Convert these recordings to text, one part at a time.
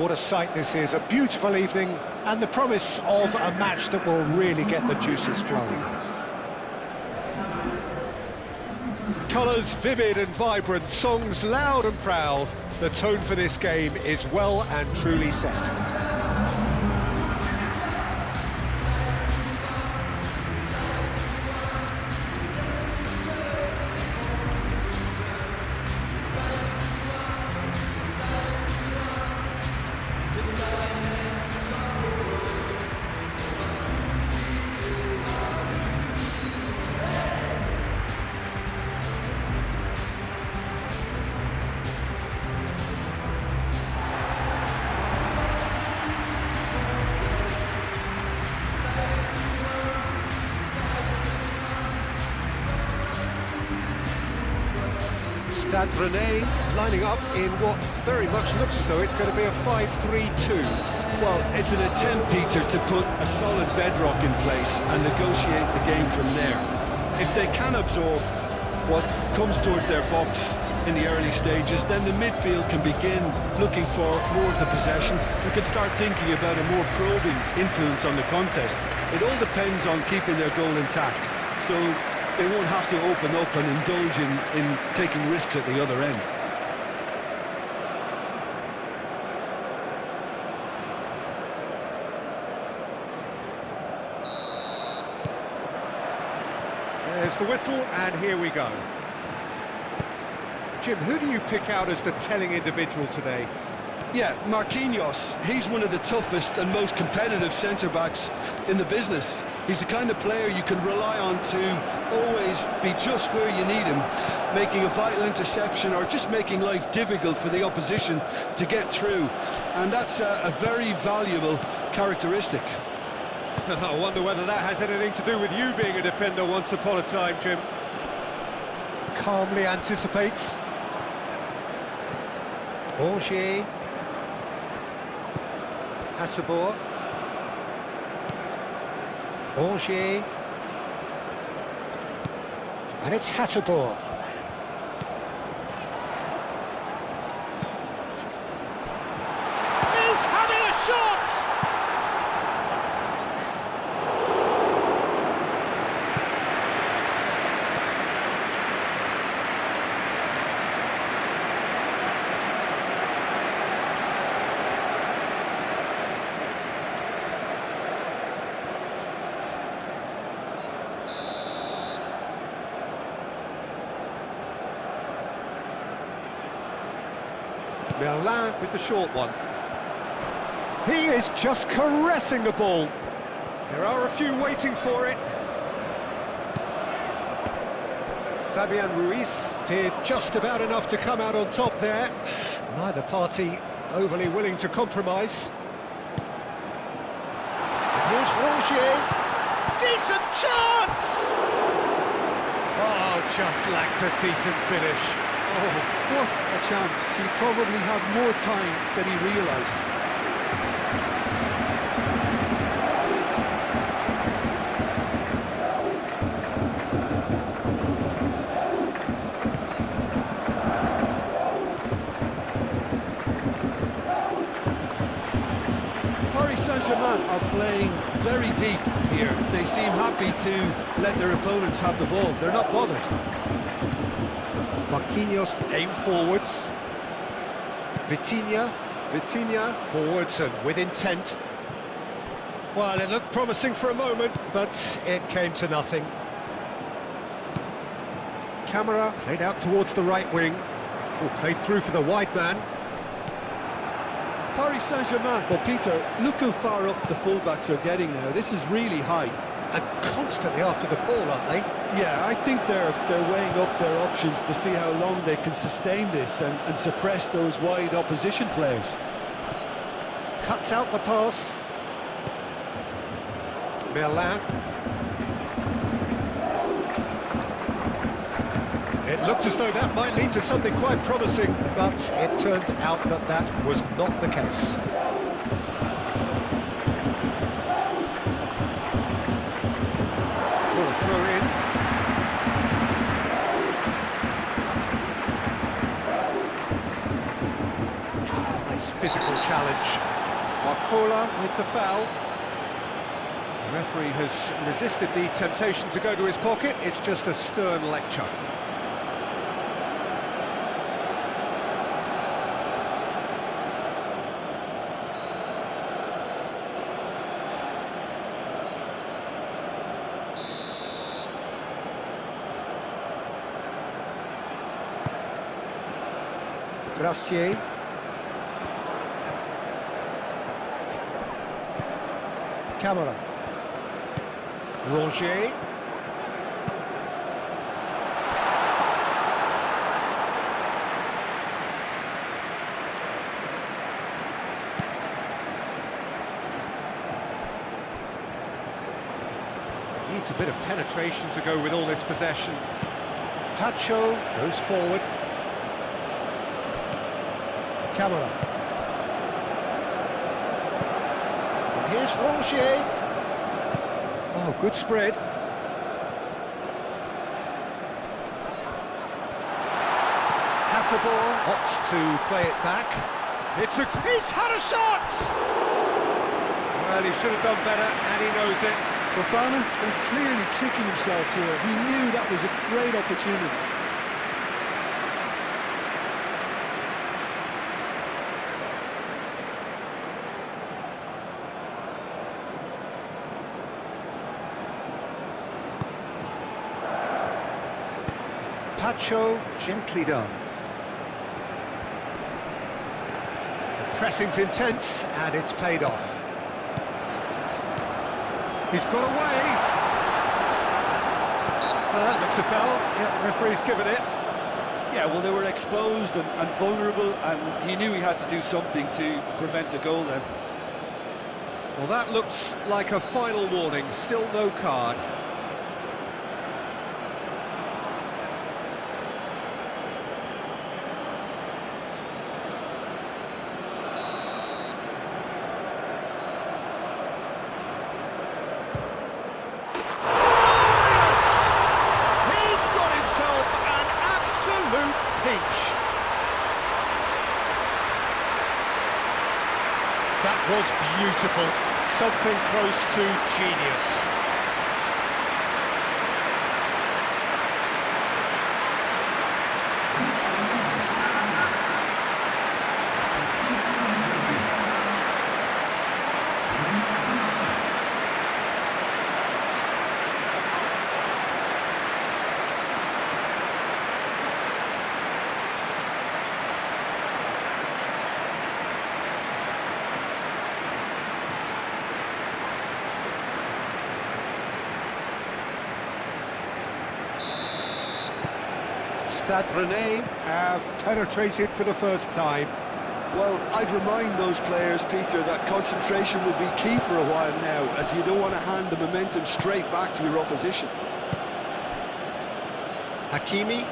What a sight this is, a beautiful evening and the promise of a match that will really get the juices flowing. Colours vivid and vibrant, songs loud and proud. The tone for this game is well and truly set. Stade Rennais lining up in what very much looks as though it's going to be a 5-3-2. Well, it's an attempt, Peter, to put a solid bedrock in place and negotiate the game from there. If they can absorb what comes towards their box in the early stages, then the midfield can begin looking for more of the possession. They can start thinking about a more probing influence on the contest. It all depends on keeping their goal intact. So they won't have to open up and indulge in taking risks at the other end. There's the whistle, and here we go. Jim, who do you pick out as the telling individual today? Yeah, Marquinhos. He's one of the toughest and most competitive centre-backs in the business. He's the kind of player you can rely on to always be just where you need him, making a vital interception or just making life difficult for the opposition to get through. And that's a very valuable characteristic. I wonder whether that has anything to do with you being a defender once upon a time, Jim. Calmly anticipates. Roger. Hateboer. Roger. And it's Hateboer. He's having a shot! Merlin with the short one. He is just caressing the ball. There are a few waiting for it. Fabian Ruiz did just about enough to come out on top there. Neither party overly willing to compromise. And here's Roger. Decent chance! Oh, just lacked a decent finish. Oh, what a chance. He probably had more time than he realised. Paris Saint-Germain are playing very deep here. They seem happy to let their opponents have the ball. They're not bothered. Marquinhos aim forwards. Vitinha forwards and with intent. Well, it looked promising for a moment, but it came to nothing. Camera played out towards the right wing. Played through for the wide man. Paris Saint-Germain, well, Peter, look how far up the fullbacks are getting now. This is really high. And constantly after the ball, aren't they? Yeah, I think they're weighing up their options to see how long they can sustain this and suppress those wide opposition players. Cuts out the pass. Merlin. It looked as though that might lead to something quite promising, but it turned out that that was not the case. Throw in. Nice physical challenge. challenge. Barcola with the foul. The referee has resisted the temptation to go to his pocket. It's just a stern lecture. Gracier. Camera. Roger. Needs a bit of penetration to go with all this possession. Tacho goes forward. Camera. And here's Roger. Oh, good spread. Hatterball opts to play it back. He's had a shot! Well, he should have done better, and he knows it. Fofana is clearly kicking himself here. He knew that was a great opportunity. Tacho, gently done. The pressing's intense, and it's paid off. He's got away. That looks a foul. Yep, referee's given it. Yeah, well, they were exposed and vulnerable, and he knew he had to do something to prevent a goal then. Well, that looks like a final warning. Still no card. That was beautiful, something close to genius. Stade Rennais have penetrated for the first time. Well, I'd remind those players, Peter, that concentration will be key for a while now, as you don't want to hand the momentum straight back to your opposition. Hakimi.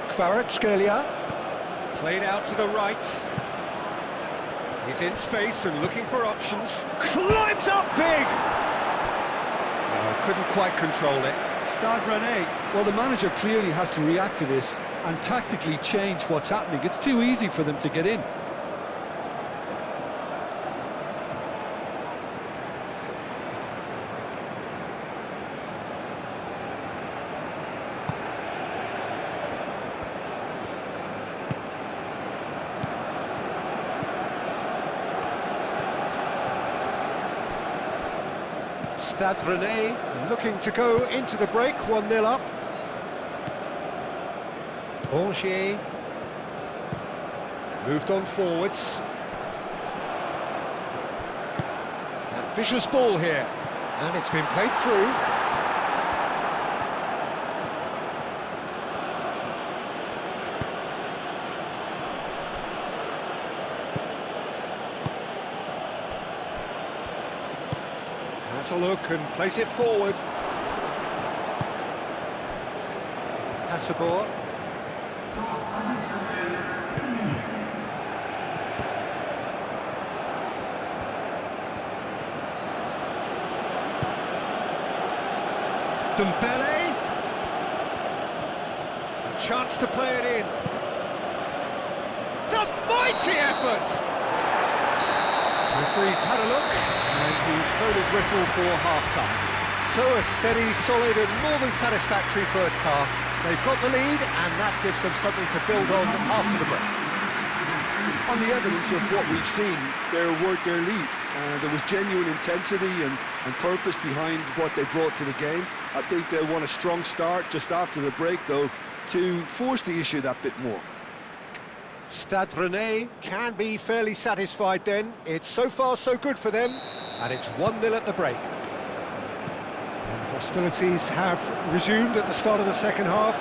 Kvaratskhelia. Played out to the right. He's in space and looking for options. Climbs up big! Couldn't quite control it. Stade Rennais, well, the manager clearly has to react to this and tactically change what's happening. It's too easy for them to get in. Stade Rennais looking to go into the break, 1-0 up. Roger moved on forwards. Ambitious ball here, and it's been played through. Has a look and plays it forward. Hatterball. Dembele. A chance to play it in. It's a mighty effort! Referee's had a look, and he's blown his whistle for half-time. So a steady, solid and more than satisfactory first half. They've got the lead, and that gives them something to build on after the break. On the evidence of what we've seen, they're worth their lead. There was genuine intensity and purpose behind what they brought to the game. I think they'll want a strong start just after the break, though, to force the issue that bit more. Stade Rennais can be fairly satisfied then. It's so far so good for them, and it's 1-0 at the break. And hostilities have resumed at the start of the second half.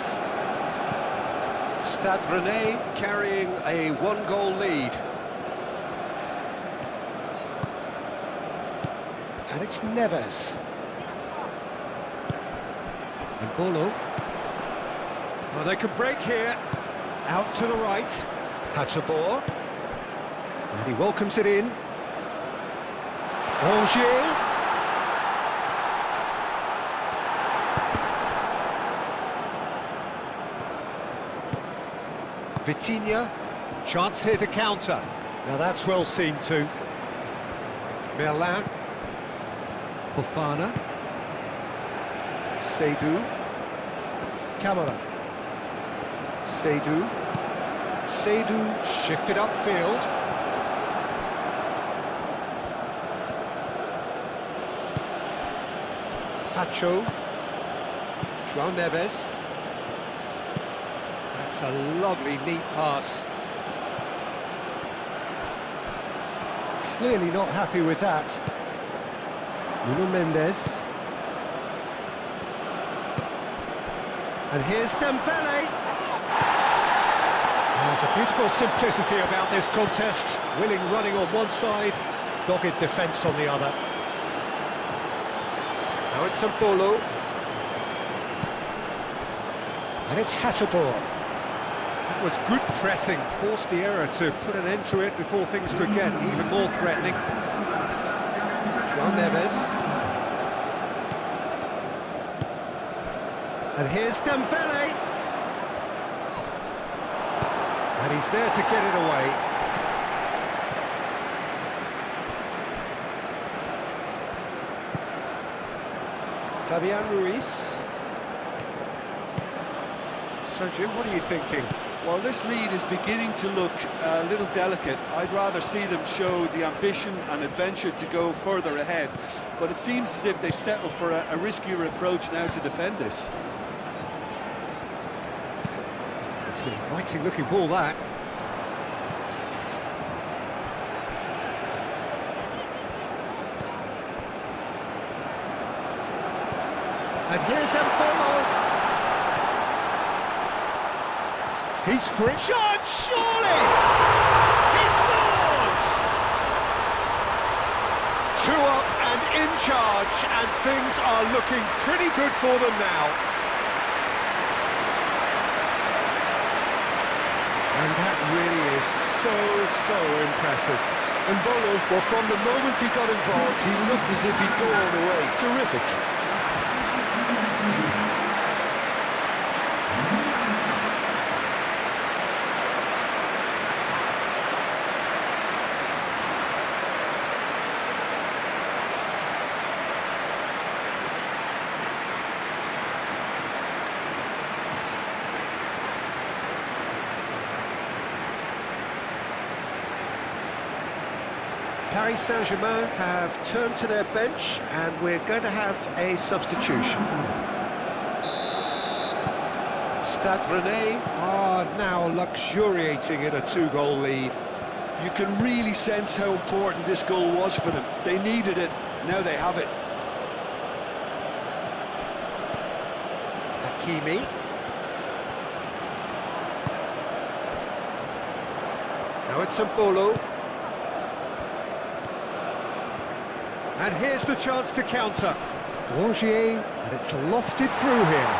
Stade Rennais carrying a one-goal lead. And it's Neves. And Bolo. Well, they could break here. Out to the right. Hatabor. And he welcomes it in. Rozier. Vitinha. Chance here to counter. Now that's well seen too. Merlin. Fofana. Seydou. Camara. Seydou. Seydou shifted upfield. Pacho. João Neves. That's a lovely, neat pass. Clearly not happy with that. Nuno Mendes. And here's Dembele. There's a beautiful simplicity about this contest. Willing running on one side, dogged defence on the other. Now it's Bolo. And it's Hatabor. That was good pressing, forced the error to put an end to it before things could get even more threatening. João Neves. And here's Dembele. And he's there to get it away. Fabian Ruiz. So Jim, what are you thinking? Well, this lead is beginning to look a little delicate. I'd rather see them show the ambition and adventure to go further ahead. But it seems as if they settle for a riskier approach now to defend this. It's an inviting looking ball, that. And here's Bolo. He's free. Shot, surely! He scores! 2 up and in charge, and things are looking pretty good for them now. And that really is so impressive. And Bolo, well, from the moment he got involved, he looked as if he'd go all the way. Terrific. Paris Saint-Germain have turned to their bench, and we're going to have a substitution. Stade Rennais are now luxuriating in a 2-goal lead. You can really sense how important this goal was for them. They needed it, now they have it. Hakimi. Now it's Bolo. And here's the chance to counter. Rozier, and it's lofted through here.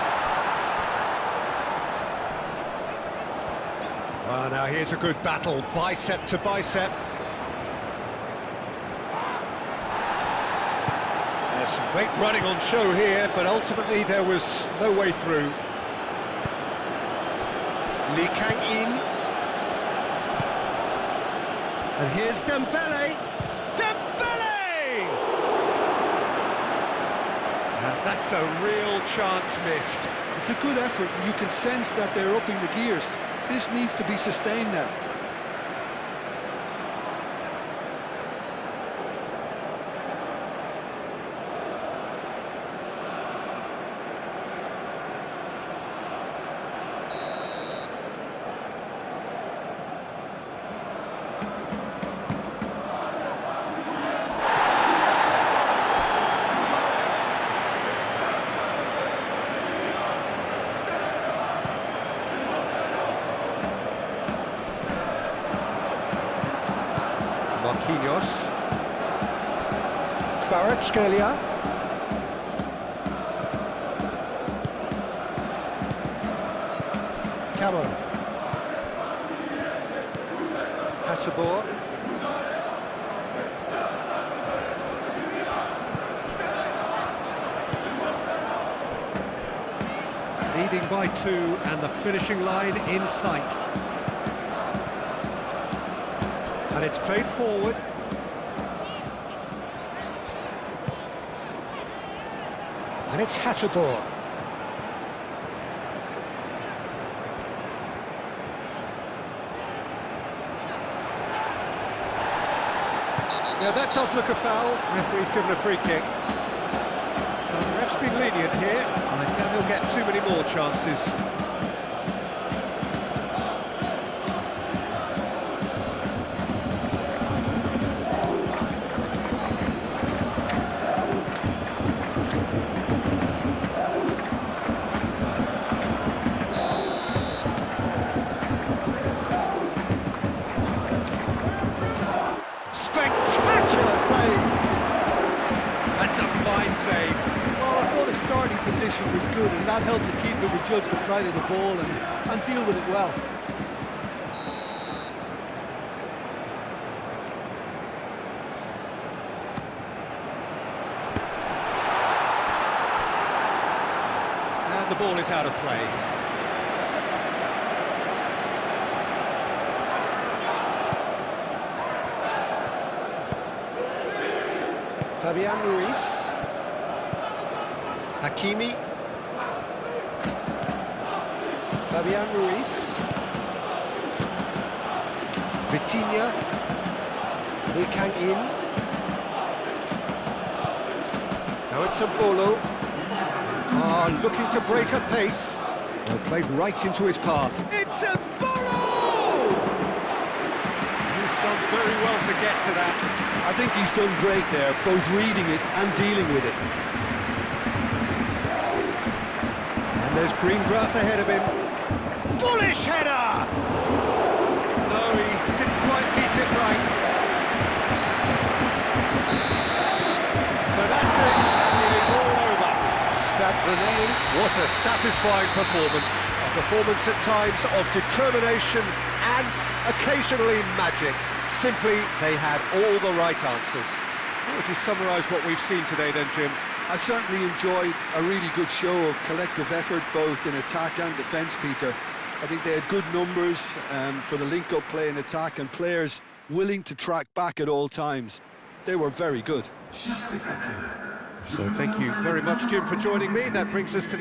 Well, now here's a good battle, bicep to bicep. There's some great running on show here, but ultimately there was no way through. In. And here's Dembele. Dembele! And that's a real chance missed. It's a good effort, and you can sense that they're upping the gears. This needs to be sustained now. Marquinhos. Kvaratskhelia. Cameron. Hatterbohr. Leading by 2 and the finishing line in sight. And it's played forward. And it's Hatterbohr. Now that does look a foul. Referee's given a free kick. Well, the ref's been lenient here. I doubt he'll get too many more chances. Spectacular save! That's a fine save. Well, I thought his starting position was good, and that helped the keeper to judge the flight of the ball and deal with it well. And the ball is out of play. Fabian Ruiz. Hakimi. Fabian Ruiz. Vitinha. In. Now it's a Bolo. Looking to break at pace. Well, played right into his path. It's a Bolo! He's done very well to get to that. I think he's done great there, both reading it and dealing with it. And there's green grass ahead of him. Bullish header! No, he didn't quite beat it right. So that's it. It is all over. Stade Rennais, what a satisfying performance. A performance at times of determination and occasionally magic. Simply, they had all the right answers. How would you summarise what we've seen today then, Jim? I certainly enjoyed a really good show of collective effort, both in attack and defence, Peter. I think they had good numbers for the link-up play in attack, and players willing to track back at all times. They were very good. So thank you very much, Jim, for joining me. That brings us to the